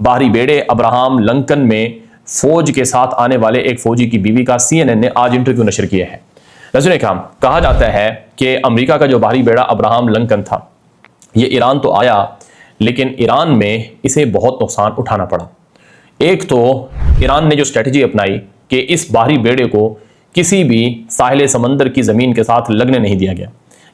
باہری بیڑے Abraham Lincoln میں فوج کے ساتھ آنے والے ایک فوجی کی بیوی کا CNN نے آج انٹرویو نشر کیا ہے۔ ناظرین کرام، کہا جاتا ہے کہ امریکہ کا جو باہری بیڑا ابراہم لنکن تھا، یہ ایران تو آیا لیکن ایران میں اسے بہت نقصان اٹھانا پڑا۔ ایک تو ایران نے جو اسٹریٹجی اپنائی کہ اس باہری بیڑے کو کسی بھی ساحل سمندر کی زمین کے ساتھ لگنے نہیں دیا گیا۔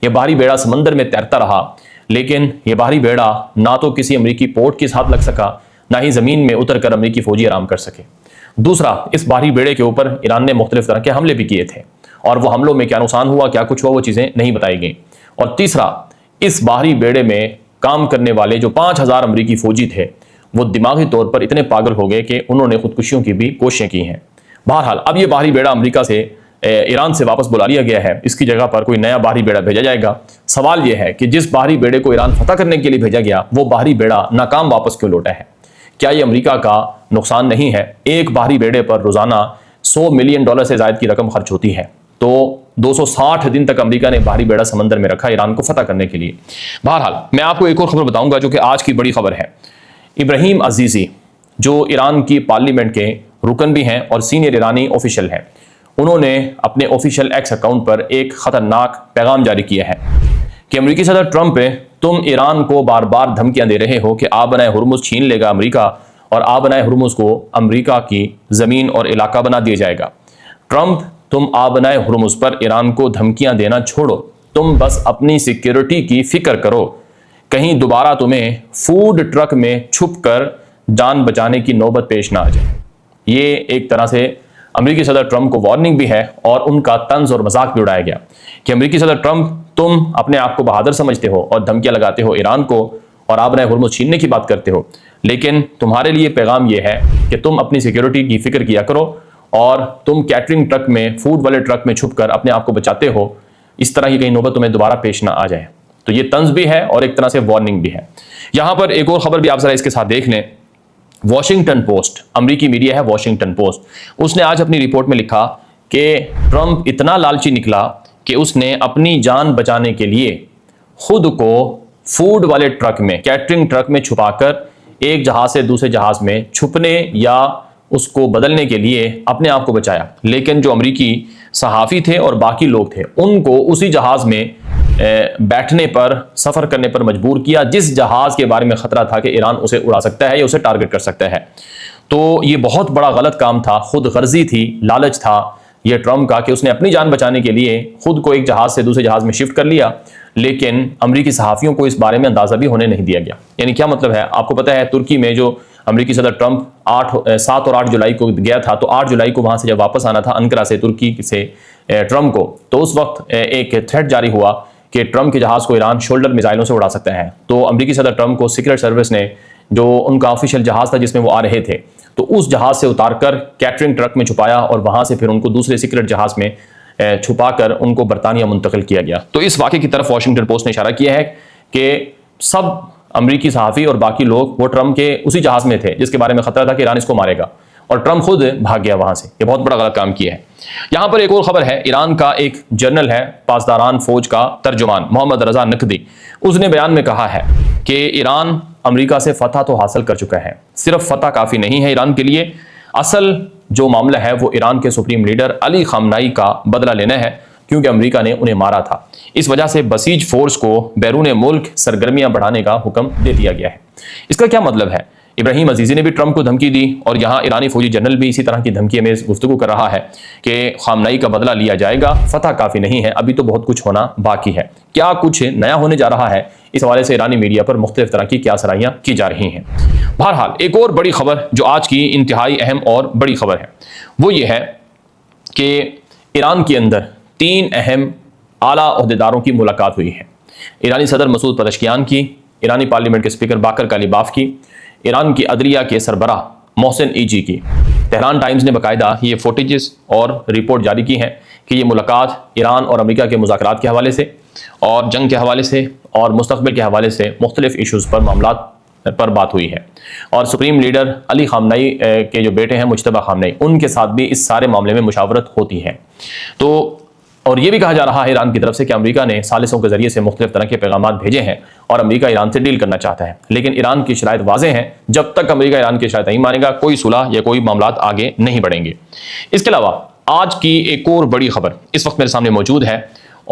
یہ باہری بیڑا سمندر میں تیرتا رہا، لیکن یہ باہری بیڑا نہ تو کسی امریکی پورٹ کے ساتھ لگ سکا، نہ ہی زمین میں اتر کر امریکی فوجی آرام کر سکے۔ دوسرا، اس باہری بیڑے کے اوپر ایران نے مختلف طرح کے حملے بھی کیے تھے، اور وہ حملوں میں کیا نقصان ہوا، کیا کچھ ہوا، وہ چیزیں نہیں بتائی گئیں۔ اور تیسرا، اس باہری بیڑے میں کام کرنے والے جو 5000 امریکی فوجی تھے، وہ دماغی طور پر اتنے پاگل ہو گئے کہ انہوں نے خودکشیوں کی بھی کوششیں کی ہیں۔ بہرحال اب یہ باہری بیڑا امریکہ سے ایران سے واپس بلا لیا گیا ہے، اس کی جگہ پر کوئی نیا باہری بیڑا بھیجا جائے گا۔ سوال یہ ہے کہ جس باہری بیڑے کو ایران فتح کرنے کے لیے بھیجا گیا، وہ باہری بیڑا ناکام واپس کیوں لوٹا ہے؟ کیا یہ امریکہ کا نقصان نہیں ہے؟ ایک باہری بیڑے پر روزانہ $100 ملین سے زائد کی رقم خرچ ہوتی ہے، تو 260 دن تک امریکہ نے باہری بیڑا سمندر میں رکھا ایران کو فتح کرنے کے لیے۔ بہرحال میں آپ کو ایک اور خبر بتاؤں گا جو کہ آج کی بڑی خبر ہے۔ ابراہیم عزیزی جو ایران کی پارلیمنٹ کے رکن بھی ہیں اور سینئر ایرانی آفیشل ہیں، انہوں نے اپنے آفیشیل ایکس اکاؤنٹ پر ایک خطرناک پیغام جاری کیا ہے کہ امریکی صدر ٹرمپ، تم ایران کو بار بار دھمکیاں دے رہے ہو کہ آبنائے ہرمز چھین لے گا امریکہ، اور آبنائے ہرمز کو امریکہ کی زمین اور علاقہ بنا دیا جائے گا۔ ٹرمپ، تم آبنائے ہرمز پر ایران کو دھمکیاں دینا چھوڑو، تم بس اپنی سیکیورٹی کی فکر کرو، کہیں دوبارہ تمہیں فوڈ ٹرک میں چھپ کر جان بچانے کی نوبت پیش نہ آ جائے۔ یہ ایک طرح سے امریکی صدر ٹرمپ کو وارننگ بھی ہے، اور ان کا طنز اور مذاق بھی اڑایا گیا کہ امریکی صدر ٹرمپ، تم اپنے آپ کو بہادر سمجھتے ہو اور دھمکیاں لگاتے ہو ایران کو اور آبنائے ہرمز چھیننے کی بات کرتے ہو، لیکن تمہارے لیے پیغام یہ ہے کہ تم اپنی سیکیورٹی کی فکر کیا کرو، اور تم کیٹرنگ ٹرک میں، فوڈ والے ٹرک میں چھپ کر اپنے آپ کو بچاتے ہو، اس طرح کی کہیں نوبت تمہیں دوبارہ پیش نہ آ جائے۔ تو یہ طنز بھی ہے اور ایک طرح سے وارننگ بھی ہے۔ یہاں پر ایک اور خبر بھی آپ ذرا اس کے ساتھ دیکھ لیں۔ واشنگٹن پوسٹ، امریکی میڈیا ہے واشنگٹن پوسٹ، اس نے آج اپنی رپورٹ میں لکھا کہ ٹرمپ اتنا لالچی نکلا کہ اس نے اپنی جان بچانے کے لیے خود کو فوڈ والے ٹرک میں، کیٹرنگ ٹرک میں چھپا کر ایک جہاز سے دوسرے جہاز میں چھپنے یا اس کو بدلنے کے لیے اپنے آپ کو بچایا، لیکن جو امریکی صحافی تھے اور باقی لوگ تھے ان کو اسی جہاز میں بیٹھنے پر، سفر کرنے پر مجبور کیا جس جہاز کے بارے میں خطرہ تھا کہ ایران اسے اڑا سکتا ہے یا اسے ٹارگٹ کر سکتا ہے۔ تو یہ بہت بڑا غلط کام تھا، خود غرضی تھی، لالچ تھا یہ ٹرمپ کا کہ اس نے اپنی جان بچانے کے لیے خود کو ایک جہاز سے دوسرے جہاز میں شفٹ کر لیا، لیکن امریکی صحافیوں کو اس بارے میں اندازہ بھی ہونے نہیں دیا گیا۔ یعنی کیا مطلب ہے؟ آپ کو پتہ ہے ترکی میں جو امریکی صدر ٹرمپ 7 اور 8 جولائی کو گیا تھا، تو 8 جولائی کو وہاں سے جب واپس آنا تھا انقرہ سے، ترکی سے ٹرمپ کو، تو اس وقت ایک تھریٹ جاری ہوا کہ ٹرمپ کے جہاز کو ایران شولڈر میزائلوں سے اڑا سکتا ہے۔ تو امریکی صدر ٹرمپ کو سیکرٹ سروس نے، جو ان کا آفیشیل جہاز تھا جس میں وہ آ رہے تھے، تو اس جہاز سے اتار کر کیٹرنگ ٹرک میں چھپایا، اور وہاں سے پھر ان کو دوسرے سیکرٹ جہاز میں چھپا کر ان کو برطانیہ منتقل کیا گیا۔ تو اس واقعے کی طرف واشنگٹن پوسٹ نے اشارہ کیا ہے کہ سب امریکی صحافی اور باقی لوگ وہ ٹرمپ کے اسی جہاز میں تھے جس کے بارے میں خطرہ تھا کہ ایران اس کو مارے گا، اور ٹرمپ خود بھاگ گیا وہاں سے۔ یہ بہت بڑا غلط کام کیا ہے۔ یہاں پر ایک اور خبر ہے، ایران کا ایک جنرل ہے، پاسداران فوج کا ترجمان محمد رضا نقوی، اس نے بیان میں کہا ہے کہ ایران امریکہ سے فتح تو حاصل کر چکا ہے، صرف فتح کافی نہیں ہے ایران کے لیے، اصل جو معاملہ ہے وہ ایران کے سپریم لیڈر علی خامنائی کا بدلہ لینا ہے، کیونکہ امریکہ نے انہیں مارا تھا۔ اس وجہ سے بسیج فورس کو بیرون ملک سرگرمیاں بڑھانے کا حکم دے دیا گیا ہے۔ اس کا کیا مطلب ہے؟ ابراہیم عزیزی نے بھی ٹرمپ کو دھمکی دی، اور یہاں ایرانی فوجی جنرل بھی اسی طرح کی دھمکی میں گفتگو کر رہا ہے کہ خامنائی کا بدلہ لیا جائے گا، فتح کافی نہیں ہے، ابھی تو بہت کچھ ہونا باقی ہے۔ کیا کچھ نیا ہونے جا رہا ہے؟ اس حوالے سے ایرانی میڈیا پر مختلف طرح کی کیا سرائیاں کی جا رہی ہیں۔ بہرحال ایک اور بڑی خبر جو آج کی انتہائی اہم اور بڑی خبر ہے، وہ یہ ہے کہ ایران کے اندر 3 اہم اعلیٰ عہدیداروں کی ملاقات ہوئی ہے۔ ایرانی صدر مسعود پزشکیان کی، ایرانی پارلیمنٹ کے اسپیکر باقر کالیباف کی، ایران کی عدلیہ کے سربراہ محسن ایجی کی۔ تہران ٹائمز نے باقاعدہ یہ فوٹیجز اور رپورٹ جاری کی ہے کہ یہ ملاقات ایران اور امریکہ کے مذاکرات کے حوالے سے اور جنگ کے حوالے سے اور مستقبل کے حوالے سے مختلف ایشوز پر، معاملات پر بات ہوئی ہے، اور سپریم لیڈر علی خامنائی کے جو بیٹے ہیں مجتبیٰ خامنائی، ان کے ساتھ بھی اس سارے معاملے میں مشاورت ہوتی ہے۔ تو اور یہ بھی کہا جا رہا ہے ایران کی طرف سے کہ امریکہ نے ثالثوں کے ذریعے سے مختلف طرح کے پیغامات بھیجے ہیں اور امریکہ ایران سے ڈیل کرنا چاہتا ہے، لیکن ایران کی شرائط واضح ہیں، جب تک امریکہ ایران کی شرائط نہیں مانے گا کوئی صلح یا کوئی معاملات آگے نہیں بڑھیں گے۔ اس کے علاوہ آج کی ایک اور بڑی خبر اس وقت میرے سامنے موجود ہے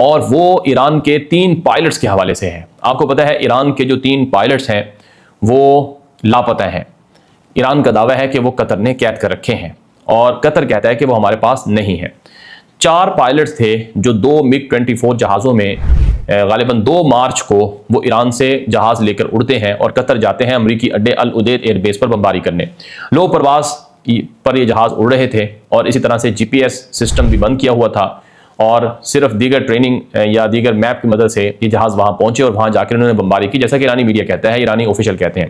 اور وہ ایران کے 3 پائلٹس کے حوالے سے ہے۔ آپ کو پتہ ہے ایران کے جو 3 پائلٹس ہیں وہ لاپتہ ہیں۔ ایران کا دعویٰ ہے کہ وہ قطر نے قید کر رکھے ہیں اور قطر کہتا ہے کہ وہ ہمارے پاس نہیں ہے۔ 4 پائلٹس تھے جو 2 MiG-24 جہازوں میں غالباً 2 مارچ کو وہ ایران سے جہاز لے کر اڑتے ہیں اور قطر جاتے ہیں امریکی اڈے العدید ایئر بیس پر بمباری کرنے۔ لو پرواز پر یہ جہاز اڑ رہے تھے اور اسی طرح سے GPS سسٹم بھی بند کیا ہوا تھا اور صرف دیگر ٹریننگ یا دیگر میپ کی مدد سے یہ جہاز وہاں پہنچے اور وہاں جا کر انہوں نے بمباری کی، جیسا کہ ایرانی میڈیا کہتا ہے، ایرانی آفیشل کہتے ہیں۔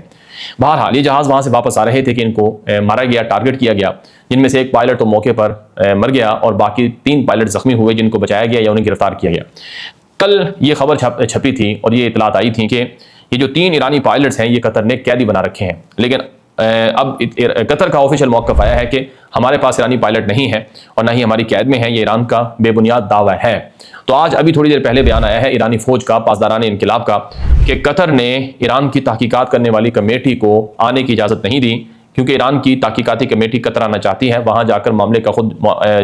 بہرحال یہ جہاز وہاں سے واپس آ رہے تھے کہ ان کو مارا گیا، ٹارگٹ کیا گیا، جن میں سے ایک پائلٹ تو موقع پر مر گیا اور باقی 3 پائلٹ زخمی ہوئے جن کو بچایا گیا یا انہیں گرفتار کیا گیا۔ کل یہ خبر چھپی تھی اور یہ اطلاعات آئی تھیں کہ یہ جو 3 ایرانی پائلٹس ہیں یہ قطر نے قیدی بنا رکھے ہیں، لیکن اب قطر کا آفیشیل موقف آیا ہے کہ ہمارے پاس ایرانی پائلٹ نہیں ہے اور نہ ہی ہماری قید میں ہے، یہ ایران کا بے بنیاد دعویٰ ہے۔ تو آج ابھی تھوڑی دیر پہلے بیان آیا ہے ایرانی فوج کا، پاسداران انقلاب کا، کہ قطر نے ایران کی تحقیقات کرنے والی کمیٹی کو آنے کی اجازت نہیں دی، کیونکہ ایران کی تحقیقاتی کمیٹی قطر آنا چاہتی ہے، وہاں جا کر معاملے کا خود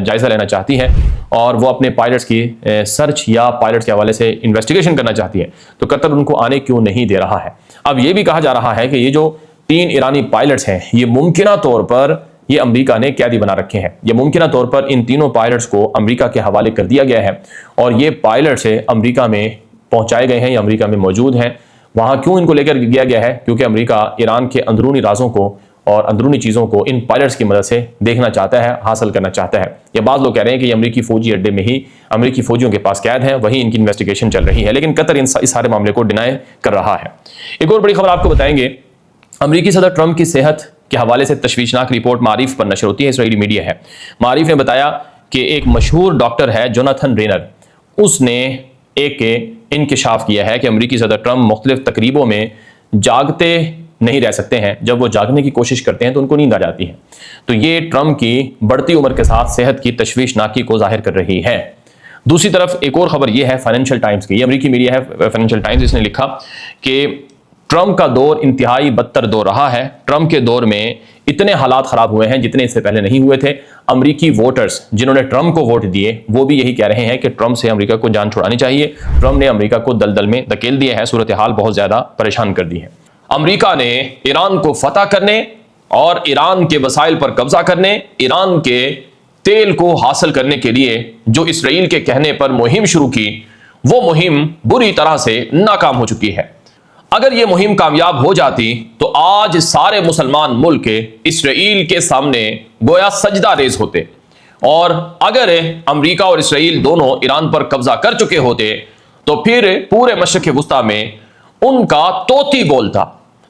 جائزہ لینا چاہتی ہے اور وہ اپنے پائلٹس کی سرچ یا پائلٹس کے حوالے سے انویسٹیگیشن کرنا چاہتی ہے، تو قطر ان کو آنے کیوں نہیں دے رہا ہے۔ اب یہ بھی کہا جا رہا ہے کہ یہ جو 3 ایرانی پائلٹس ہیں یہ ممکنہ طور پر یہ امریکہ نے قیدی بنا رکھے ہیں، یہ ممکنہ طور پر ان تینوں پائلٹس کو امریکہ کے حوالے کر دیا گیا ہے اور یہ پائلٹس امریکہ میں پہنچائے گئے ہیں یا امریکہ میں موجود ہیں۔ وہاں کیوں ان کو لے کر گیا گیا ہے؟ کیونکہ امریکہ ایران کے اندرونی رازوں کو اور اندرونی چیزوں کو ان پائلٹس کی مدد سے دیکھنا چاہتا ہے، حاصل کرنا چاہتا ہے۔ یا بعض لوگ کہہ رہے ہیں کہ یہ امریکی فوجی اڈے میں ہی امریکی فوجیوں کے پاس قید ہیں، وہیں ان کی انویسٹیگیشن چل رہی ہے، لیکن قطر اس سارے معاملے کو ڈینائی کر رہا ہے۔ ایک اور بڑی خبر آپ کو بتائیں گے، امریکی صدر ٹرمپ کی صحت کے حوالے سے تشویشناک رپورٹ معارف پر نشر ہوتی ہے، اسرائیلی میڈیا ہے۔ معارف نے بتایا کہ ایک مشہور ڈاکٹر ہے جوناتھن رینر، اس نے ایک انکشاف کیا ہے کہ امریکی صدر ٹرمپ مختلف تقریبوں میں جاگتے نہیں رہ سکتے ہیں، جب وہ جاگنے کی کوشش کرتے ہیں تو ان کو نیند آ جاتی ہے۔ تو یہ ٹرمپ کی بڑھتی عمر کے ساتھ صحت کی تشویشناکی کو ظاہر کر رہی ہے۔ دوسری طرف ایک اور خبر یہ ہے فائنینشل ٹائمز کی، یہ امریکی میڈیا ہے فائنینشل ٹائمز، اس نے لکھا کہ ٹرمپ کا دور انتہائی بدتر دور رہا ہے۔ ٹرمپ کے دور میں اتنے حالات خراب ہوئے ہیں جتنے اس سے پہلے نہیں ہوئے تھے۔ امریکی ووٹرز جنہوں نے ٹرمپ کو ووٹ دیے وہ بھی یہی کہہ رہے ہیں کہ ٹرمپ سے امریکہ کو جان چھڑانی چاہیے۔ ٹرمپ نے امریکہ کو دلدل میں دھکیل دیا ہے، صورتحال بہت زیادہ پریشان کر دی ہے۔ امریکہ نے ایران کو فتح کرنے اور ایران کے وسائل پر قبضہ کرنے، ایران کے تیل کو حاصل کرنے کے لیے جو اسرائیل کے کہنے پر مہم شروع کی، وہ مہم بری طرح سے ناکام ہو چکی ہے۔ اگر یہ مہم کامیاب ہو جاتی تو آج سارے مسلمان ملک اسرائیل کے سامنے گویا سجدہ ریز ہوتے، اور اگر امریکہ اور اسرائیل دونوں ایران پر قبضہ کر چکے ہوتے تو پھر پورے مشرق وسطیٰ میں ان کا توتی بول تھا،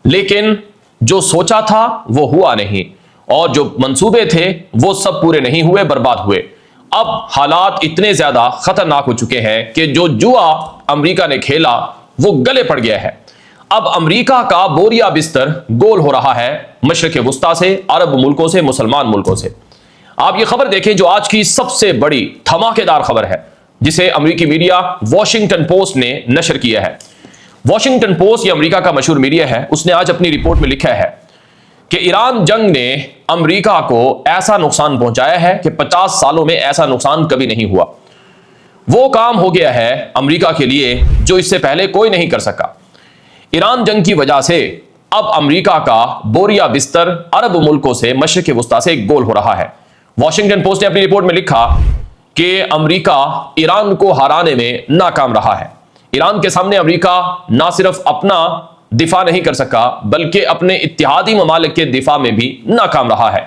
لیکن جو سوچا تھا وہ ہوا نہیں اور جو منصوبے تھے وہ سب پورے نہیں ہوئے، برباد ہوئے۔ اب حالات اتنے زیادہ خطرناک ہو چکے ہیں کہ جو جوا امریکہ نے کھیلا وہ گلے پڑ گیا ہے۔ اب امریکہ کا بوریا بستر گول ہو رہا ہے مشرق وسطیٰ سے، عرب ملکوں سے، مسلمان ملکوں سے۔ آپ یہ خبر دیکھیں جو آج کی سب سے بڑی دھماکے دار خبر ہے، جسے امریکی میڈیا واشنگٹن پوسٹ نے نشر کیا ہے۔ واشنگٹن پوسٹ یہ امریکہ کا مشہور میڈیا ہے، اس نے آج اپنی رپورٹ میں لکھا ہے کہ ایران جنگ نے امریکہ کو ایسا نقصان پہنچایا ہے کہ 50 سالوں میں ایسا نقصان کبھی نہیں ہوا۔ وہ کام ہو گیا ہے امریکہ کے لیے جو اس سے پہلے کوئی نہیں کر سکا۔ ایران جنگ کی وجہ سے اب امریکہ کا بوریا بستر عرب ملکوں سے، مشرق وسطیٰ سے گول ہو رہا ہے۔ واشنگٹن پوسٹ نے اپنی رپورٹ میں لکھا کہ امریکہ ایران کو ہرانے میں ناکام رہا ہے۔ ایران کے سامنے امریکہ نہ صرف اپنا دفاع نہیں کر سکا بلکہ اپنے اتحادی ممالک کے دفاع میں بھی ناکام رہا ہے۔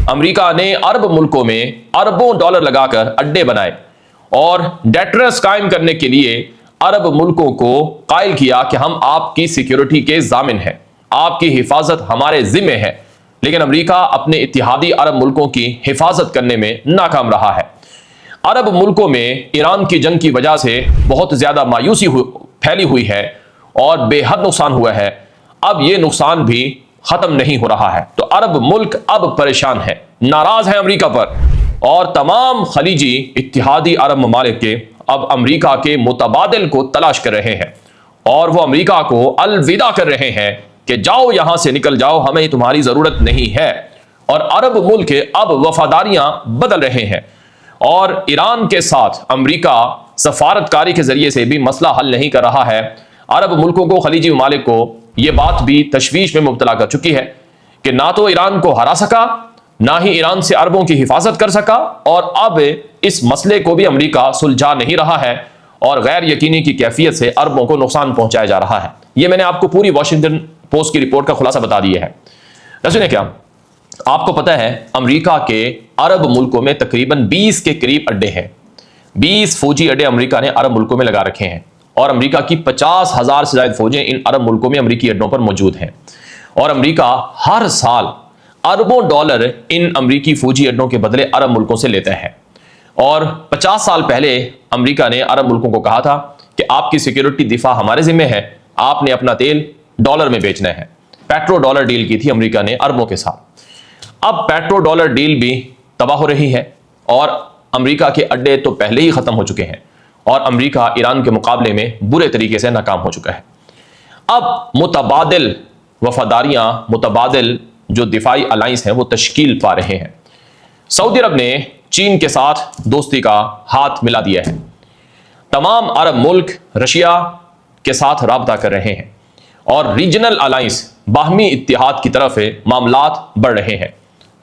امریکہ نے عرب ملکوں میں اربوں ڈالر لگا کر اڈے بنائے اور ڈیٹرس قائم کرنے کے لیے عرب ملکوں کو قائل کیا کہ ہم آپ کی سیکیورٹی کے ضامن ہیں، آپ کی حفاظت ہمارے ذمہ ہے، لیکن امریکہ اپنے اتحادی عرب ملکوں کی حفاظت کرنے میں ناکام رہا ہے۔ عرب ملکوں میں ایران کی جنگ کی وجہ سے بہت زیادہ مایوسی پھیلی ہوئی ہے اور بے حد نقصان ہوا ہے۔ اب یہ نقصان بھی ختم نہیں ہو رہا ہے، تو عرب ملک اب پریشان ہے، ناراض ہیں امریکہ پر۔ اور تمام خلیجی اتحادی عرب ممالک کے اب امریکہ کے متبادل کو تلاش کر رہے ہیں اور وہ امریکہ کو الوداع کر رہے ہیں کہ جاؤ یہاں سے نکل جاؤ، ہمیں تمہاری ضرورت نہیں ہے۔ اور عرب ملک اب وفاداریاں بدل رہے ہیں اور ایران کے ساتھ امریکہ سفارتکاری کے ذریعے سے بھی مسئلہ حل نہیں کر رہا ہے۔ عرب ملکوں کو، خلیجی ممالک کو یہ بات بھی تشویش میں مبتلا کر چکی ہے کہ نہ تو ایران کو ہرا سکا، نہ ہی ایران سے عربوں کی حفاظت کر سکا، اور اب اس مسئلے کو بھی امریکہ سلجھا نہیں رہا ہے اور غیر یقینی کی کیفیت سے عربوں کو نقصان پہنچایا جا رہا ہے۔ یہ میں نے آپ کو پوری واشنگٹن پوسٹ کی رپورٹ کا خلاصہ بتا دیا ہے۔ سنیں کیا آپ کو پتہ ہے امریکہ کے عرب ملکوں میں تقریباً 20 کے قریب اڈے ہیں، 20 فوجی اڈے امریکہ نے عرب ملکوں میں لگا رکھے ہیں، اور امریکہ کی 50,000 سے زائد فوجیں ان عرب ملکوں میں امریکی اڈوں پر موجود ہیں، اور امریکہ ہر سال اربوں ڈالر ان امریکی فوجی اڈوں کے بدلے عرب ملکوں سے لیتا ہے۔ اور 50 سال پہلے امریکہ نے عرب ملکوں کو کہا تھا کہ آپ کی سیکیورٹی دفاع ہمارے ذمہ ہے، آپ نے اپنا تیل ڈالر میں بیچنا ہے۔ پیٹرو ڈالر ڈیل کی تھی امریکہ نے عربوں کے ساتھ۔ اب پیٹرو ڈالر ڈیل بھی تباہ ہو رہی ہے اور امریکہ کے اڈے تو پہلے ہی ختم ہو چکے ہیں، اور امریکہ ایران کے مقابلے میں برے طریقے سے ناکام ہو چکا ہے۔ اب متبادل وفاداریاں، متبادل جو دفاعی الائنس ہیں وہ تشکیل پا رہے ہیں۔ سعودی عرب نے چین کے ساتھ دوستی کا ہاتھ ملا دیا ہے، تمام عرب ملک رشیا کے ساتھ رابطہ کر رہے ہیں، اور ریجنل الائنس، باہمی اتحاد کی طرف معاملات بڑھ رہے ہیں۔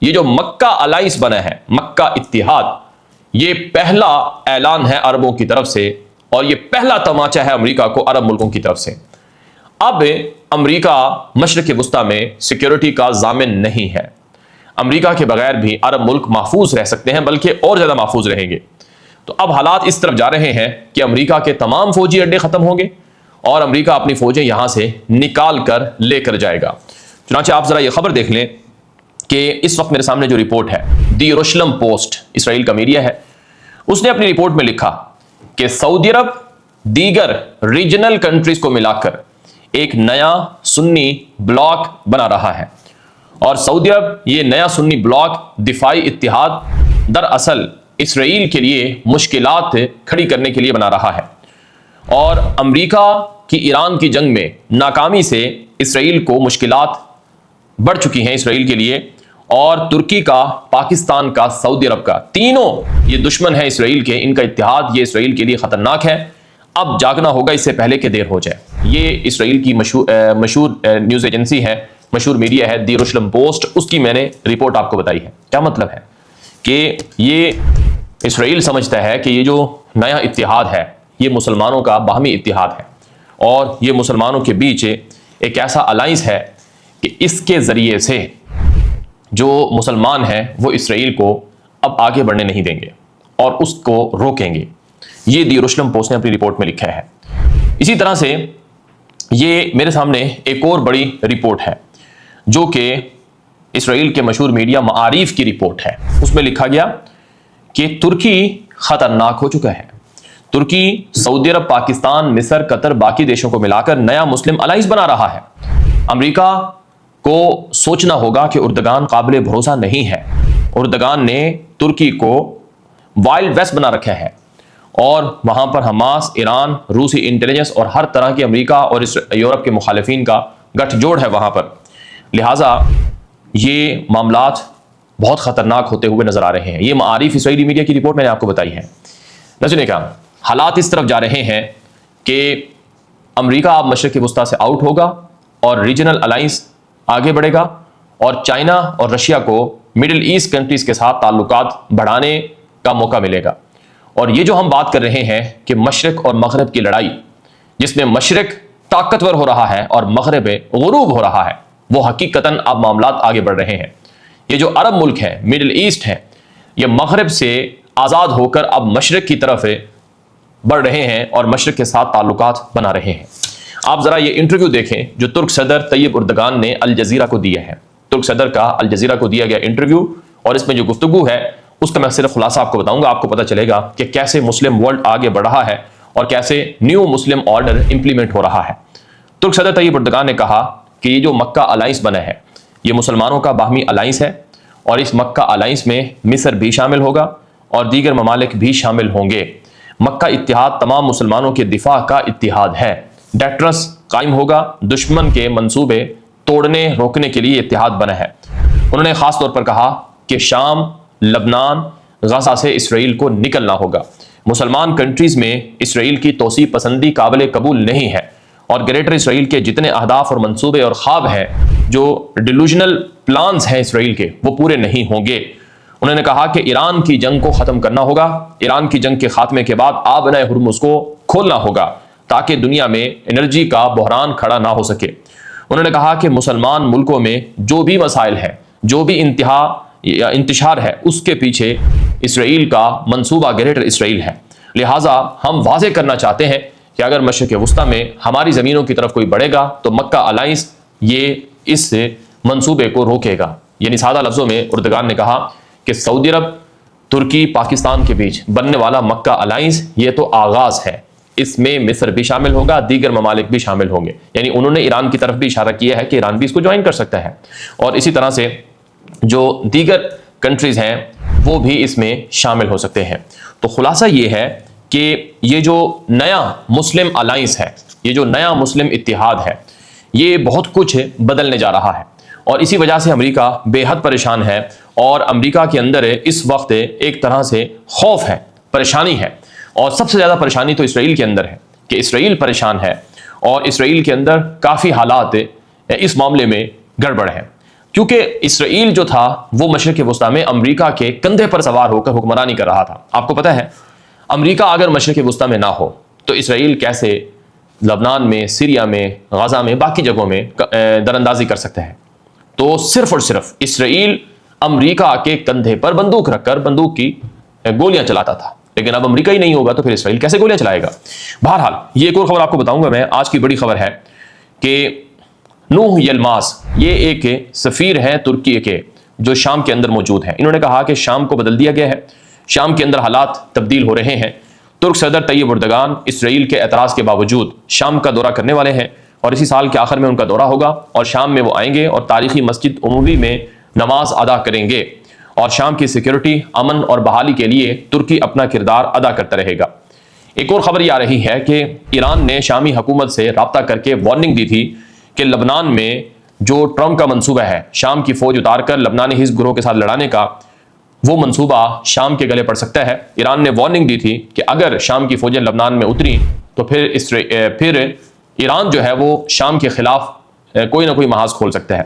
یہ جو مکہ الائنس بنا ہے، مکہ اتحاد، یہ پہلا اعلان ہے عربوں کی طرف سے، اور یہ پہلا تماچا ہے امریکہ کو عرب ملکوں کی طرف سے۔ اب امریکہ مشرق وسطیٰ میں سیکیورٹی کا ضامن نہیں ہے، امریکہ کے بغیر بھی عرب ملک محفوظ رہ سکتے ہیں، بلکہ اور زیادہ محفوظ رہیں گے۔ تو اب حالات اس طرف جا رہے ہیں کہ امریکہ کے تمام فوجی اڈے ختم ہوں گے اور امریکہ اپنی فوجیں یہاں سے نکال کر لے کر جائے گا۔ چنانچہ آپ ذرا یہ خبر دیکھ لیں کہ اس وقت میرے سامنے جو رپورٹ ہے، دی یروشلم پوسٹ، اسرائیل کا میڈیا ہے، اس نے اپنی رپورٹ میں لکھا کہ سعودی عرب دیگر ریجنل کنٹریز کو ملا کر ایک نیا سنی بلاک بنا رہا ہے، اور سعودی عرب یہ نیا سنی بلاک دفاعی اتحاد دراصل اسرائیل کے لیے مشکلات کھڑی کرنے کے لیے بنا رہا ہے، اور امریکہ کی ایران کی جنگ میں ناکامی سے اسرائیل کو مشکلات بڑھ چکی ہیں اسرائیل کے لیے، اور ترکی کا، پاکستان کا، سعودی عرب کا، تینوں یہ دشمن ہیں اسرائیل کے، ان کا اتحاد یہ اسرائیل کے لیے خطرناک ہے۔ اب جاگنا ہوگا اس سے پہلے کہ دیر ہو جائے۔ یہ اسرائیل کی مشہور نیوز ایجنسی ہے، مشہور میڈیا ہے، دی یروشلم پوسٹ، اس کی میں نے رپورٹ آپ کو بتائی ہے۔ کیا مطلب ہے کہ یہ اسرائیل سمجھتا ہے کہ یہ جو نیا اتحاد ہے یہ مسلمانوں کا باہمی اتحاد ہے، اور یہ مسلمانوں کے بیچ ایک ایسا الائنس ہے کہ اس کے ذریعے سے جو مسلمان ہیں وہ اسرائیل کو اب آگے بڑھنے نہیں دیں گے اور اس کو روکیں گے۔ یہ دی یروشلم پوسٹ نے اپنی رپورٹ میں لکھا ہے۔ اسی طرح سے یہ میرے سامنے ایک اور بڑی رپورٹ ہے جو کہ اسرائیل کے مشہور میڈیا معاریف کی رپورٹ ہے۔ اس میں لکھا گیا کہ ترکی خطرناک ہو چکا ہے۔ ترکی سعودی عرب، پاکستان، مصر، قطر، باقی دیشوں کو ملا کر نیا مسلم الائنس بنا رہا ہے۔ امریکہ کو سوچنا ہوگا کہ اردگان قابل بھروسہ نہیں ہے۔ اردگان نے ترکی کو وائلڈ ویسٹ بنا رکھا ہے، اور وہاں پر حماس، ایران، روسی انٹیلیجنس اور ہر طرح کے امریکہ اور یورپ کے مخالفین کا گٹھ جوڑ ہے وہاں پر۔ لہٰذا یہ معاملات بہت خطرناک ہوتے ہوئے نظر آ رہے ہیں۔ یہ معاریف اسرائیلی میڈیا کی رپورٹ میں نے آپ کو بتائی ہے۔ نظریں کیا حالات اس طرف جا رہے ہیں کہ امریکہ اب مشرق وسطیٰ سے آؤٹ ہوگا اور ریجنل الائنس آگے بڑھے گا، اور چائنا اور رشیا کو مڈل ایسٹ کنٹریز کے ساتھ تعلقات بڑھانے کا موقع ملے گا۔ اور یہ جو ہم بات کر رہے ہیں کہ مشرق اور مغرب کی لڑائی، جس میں مشرق طاقتور ہو رہا ہے اور مغرب غروب ہو رہا ہے، وہ حقیقتاً اب معاملات آگے بڑھ رہے ہیں۔ یہ جو عرب ملک ہیں، مڈل ایسٹ ہیں، یہ مغرب سے آزاد ہو کر اب مشرق کی طرف بڑھ رہے ہیں اور مشرق کے ساتھ تعلقات بنا رہے ہیں۔ آپ ذرا یہ انٹرویو دیکھیں جو ترک صدر طیب اردگان نے الجزیرہ کو دیا ہے۔ ترک صدر کا الجزیرہ کو دیا گیا انٹرویو، اور اس میں جو گفتگو ہے اس کا میں صرف خلاصہ آپ کو بتاؤں گا، آپ کو پتہ چلے گا کہ کیسے مسلم ورلڈ آگے بڑھ رہا ہے اور کیسے نیو مسلم آرڈر امپلیمنٹ ہو رہا ہے۔ ترک صدر طیب اردگان نے کہا کہ یہ جو مکہ الائنس بنا ہے یہ مسلمانوں کا باہمی الائنس ہے، اور اس مکہ الائنس میں مصر بھی شامل ہوگا اور دیگر ممالک بھی شامل ہوں گے۔ مکہ اتحاد تمام مسلمانوں کے دفاع کا اتحاد ہے۔ ڈیٹرس قائم ہوگا، دشمن کے منصوبے توڑنے روکنے کے لیے اتحاد بنا ہے۔ انہوں نے خاص طور پر کہا کہ شام، لبنان، غزہ سے اسرائیل کو نکلنا ہوگا۔ مسلمان کنٹریز میں اسرائیل کی توسیع پسندی قابل قبول نہیں ہے اور گریٹر اسرائیل کے جتنے اہداف اور منصوبے اور خواب ہیں، جو ڈیلوژنل پلانز ہیں اسرائیل کے، وہ پورے نہیں ہوں گے۔ انہوں نے کہا کہ ایران کی جنگ کو ختم کرنا ہوگا۔ ایران کی جنگ کے خاتمے کے بعد آبنائے ہرمز کو کھولنا ہوگا تاکہ دنیا میں انرجی کا بحران کھڑا نہ ہو سکے۔ انہوں نے کہا کہ مسلمان ملکوں میں جو بھی مسائل ہیں، جو بھی انتشار ہے، اس کے پیچھے اسرائیل کا منصوبہ گریٹر اسرائیل ہے۔ لہٰذا ہم واضح کرنا چاہتے ہیں کہ اگر مشرق وسطیٰ میں ہماری زمینوں کی طرف کوئی بڑھے گا تو مکہ الائنس یہ اس منصوبے کو روکے گا۔ یعنی سادہ لفظوں میں اردگان نے کہا کہ سعودی عرب، ترکی، پاکستان کے بیچ بننے والا مکہ الائنس یہ تو آغاز ہے، اس میں مصر بھی شامل ہوگا، دیگر ممالک بھی شامل ہوں گے۔ یعنی انہوں نے ایران کی طرف بھی اشارہ کیا ہے کہ ایران بھی اس کو جوائن کر سکتا ہے، اور اسی طرح سے جو دیگر کنٹریز ہیں وہ بھی اس میں شامل ہو سکتے ہیں۔ تو خلاصہ یہ ہے کہ یہ جو نیا مسلم الائنس ہے، یہ جو نیا مسلم اتحاد ہے، یہ بہت کچھ بدلنے جا رہا ہے، اور اسی وجہ سے امریکہ بے حد پریشان ہے، اور امریکہ کے اندر اس وقت ایک طرح سے خوف ہے، پریشانی ہے، اور سب سے زیادہ پریشانی تو اسرائیل کے اندر ہے کہ اسرائیل پریشان ہے، اور اسرائیل کے اندر کافی حالات اس معاملے میں گڑبڑ ہیں، کیونکہ اسرائیل جو تھا وہ مشرق وسطیٰ میں امریکہ کے کندھے پر سوار ہو کر حکمرانی کر رہا تھا۔ آپ کو پتہ ہے امریکہ اگر مشرق وسطیٰ میں نہ ہو تو اسرائیل کیسے لبنان میں، سیریا میں، غزہ میں، باقی جگہوں میں دراندازی کر سکتا ہے؟ تو صرف اور صرف اسرائیل امریکہ کے کندھے پر بندوق رکھ کر بندوق کی گولیاں چلاتا تھا، لیکن اب امریکہ ہی نہیں ہوگا تو پھر اسرائیل کیسے گولیاں چلائے گا؟ بہرحال یہ ایک اور خبر آپ کو بتاؤں گا میں، آج کی بڑی خبر ہے کہ نوح یلماز یہ ایک سفیر ہیں ترکی کے جو شام کے اندر موجود ہیں۔ انہوں نے کہا کہ شام کو بدل دیا گیا ہے، شام کے اندر حالات تبدیل ہو رہے ہیں۔ ترک صدر طیب اردگان اسرائیل کے اعتراض کے باوجود شام کا دورہ کرنے والے ہیں، اور اسی سال کے آخر میں ان کا دورہ ہوگا، اور شام میں وہ آئیں گے اور تاریخی مسجد عمومی میں نماز ادا کریں گے، اور شام کی سیکیورٹی، امن اور بحالی کے لیے ترکی اپنا کردار ادا کرتا رہے گا۔ ایک اور خبر یہ آ رہی ہے کہ ایران نے شامی حکومت سے رابطہ کر کے وارننگ دی تھی کہ لبنان میں جو ٹرمپ کا منصوبہ ہے شام کی فوج اتار کر لبنانی حزب گروہ کے ساتھ لڑانے کا، وہ منصوبہ شام کے گلے پڑ سکتا ہے۔ ایران نے وارننگ دی تھی کہ اگر شام کی فوجیں لبنان میں اتری تو پھر ایران جو ہے وہ شام کے خلاف کوئی نہ کوئی محاذ کھول سکتا ہے۔